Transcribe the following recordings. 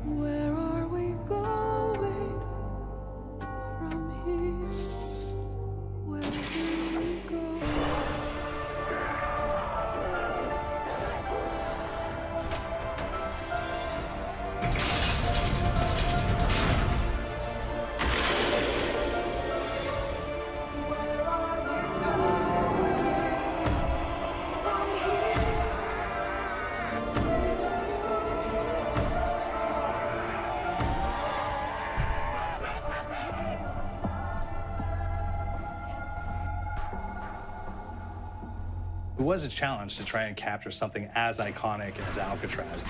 Where are we going from here? Where do we go? Where are we going from here? It was a challenge to try and capture something as iconic as Alcatraz.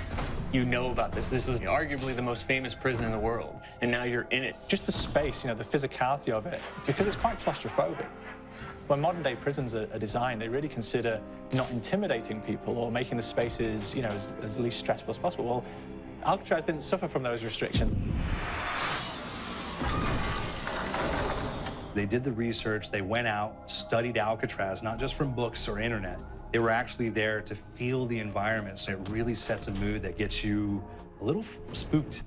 You know about this. This is arguably the most famous prison in the world, and now you're in it. Just the space, the physicality of it, because it's quite claustrophobic. When modern-day prisons are designed, they really consider not intimidating people or making the spaces, as least stressful as possible. Well, Alcatraz didn't suffer from those restrictions. They did the research, they went out, studied Alcatraz, not just from books or internet. They were actually there to feel the environment, so it really sets a mood that gets you a little spooked.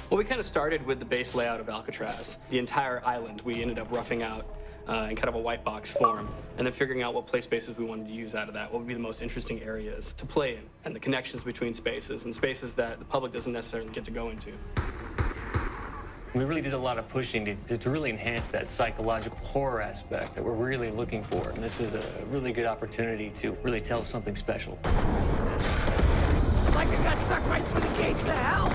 Well, we kind of started with the base layout of Alcatraz. The entire island we ended up roughing out in kind of a white box form, and then figuring out what play spaces we wanted to use out of that, what would be the most interesting areas to play in, and the connections between spaces, and spaces that the public doesn't necessarily get to go into. We really did a lot of pushing to really enhance that psychological horror aspect that we're really looking for. And this is a really good opportunity to really tell something special. Like I got stuck right through the gates of hell!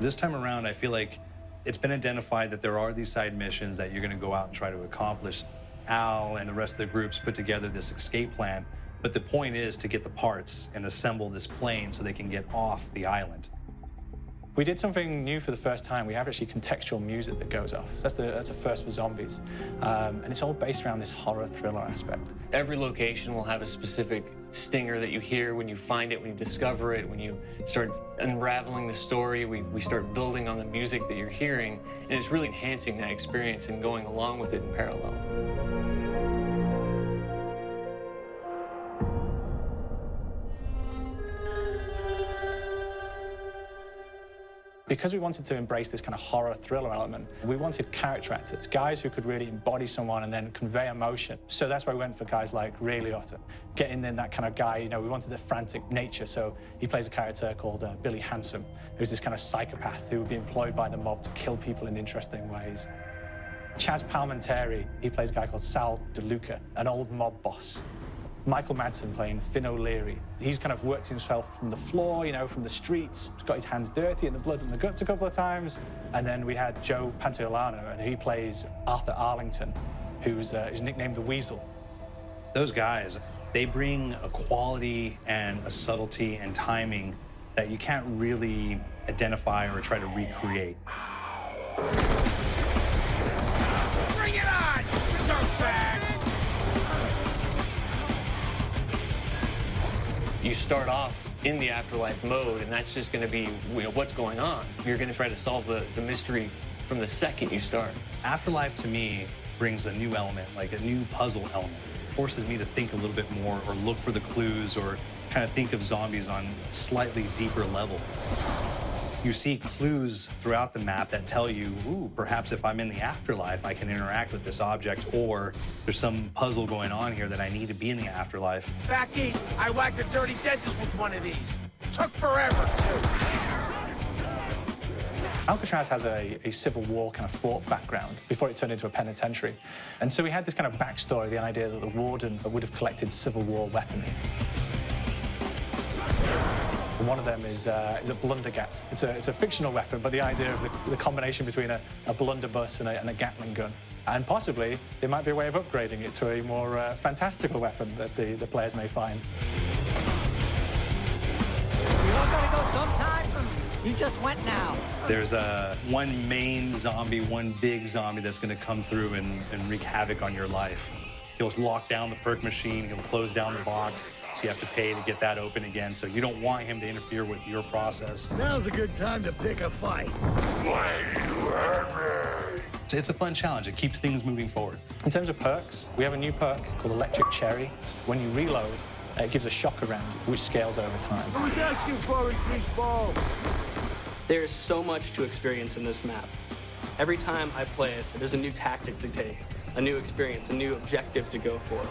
This time around, I feel like it's been identified that there are these side missions that you're going to go out and try to accomplish. Al and the rest of the groups put together this escape plan, but the point is to get the parts and assemble this plane so they can get off the island. We did something new for the first time. We have actually contextual music that goes off. So that's a first for zombies. And it's all based around this horror thriller aspect. Every location will have a specific stinger that you hear when you find it, when you discover it, when you start unraveling the story, we start building on the music that you're hearing, and it's really enhancing that experience and going along with it in parallel. Because we wanted to embrace this kind of horror thriller element, we wanted character actors, guys who could really embody someone and then convey emotion. So that's why we went for guys like Ray Liotta, getting in that kind of guy, we wanted a frantic nature. So he plays a character called Billy Handsome, who's this kind of psychopath who would be employed by the mob to kill people in interesting ways. Chaz Palminteri, he plays a guy called Sal DeLuca, an old mob boss. Michael Madsen playing Finn O'Leary. He's kind of worked himself from the floor, from the streets. He's got his hands dirty and the blood and the guts a couple of times. And then we had Joe Pantoliano, and he plays Arthur Arlington, who's nicknamed the Weasel. Those guys, they bring a quality and a subtlety and timing that you can't really identify or try to recreate. Bring it on! Dirtbags! You start off in the afterlife mode, and that's just going to be what's going on. You're going to try to solve the mystery from the second you start. Afterlife, to me, brings a new element, like a new puzzle element. It forces me to think a little bit more or look for the clues or kind of think of zombies on a slightly deeper level. You see clues throughout the map that tell you, ooh, perhaps if I'm in the afterlife, I can interact with this object, or there's some puzzle going on here that I need to be in the afterlife. Back east, I whacked a dirty dentist with one of these. Took forever, too. Alcatraz has a Civil War kind of fort background before it turned into a penitentiary. And so we had this kind of backstory, the idea that the warden would have collected Civil War weaponry. And one of them is a blundergat. It's a fictional weapon, but the idea of the combination between a blunderbuss and a Gatling gun. And possibly, there might be a way of upgrading it to a more fantastical weapon that the players may find. We all gotta go sometime. You just went now. There's one main zombie, one big zombie that's going to come through and wreak havoc on your life. He'll lock down the perk machine, he'll close down the box, so you have to pay to get that open again, so you don't want him to interfere with your process. Now's a good time to pick a fight. Why you hurt me? It's a fun challenge. It keeps things moving forward. In terms of perks, we have a new perk called Electric Cherry. When you reload, It gives a shock around you, which scales over time. I was asking for it, Greaseball. There is so much to experience in this map. Every time I play it, there's a new tactic to take, a new experience, a new objective to go for.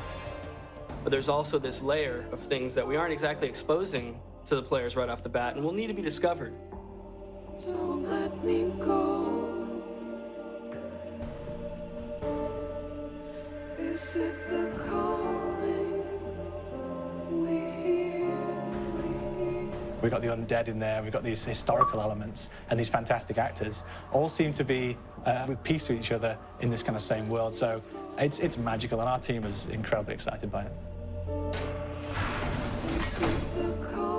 But there's also this layer of things that we aren't exactly exposing to the players right off the bat and will need to be discovered. Don't let me go. Is it the calling we hear? We've got the undead in there, we've got these historical elements, and these fantastic actors all seem to be with peace with each other in this kind of same world. So it's magical, and our team is incredibly excited by it. Is it the calling?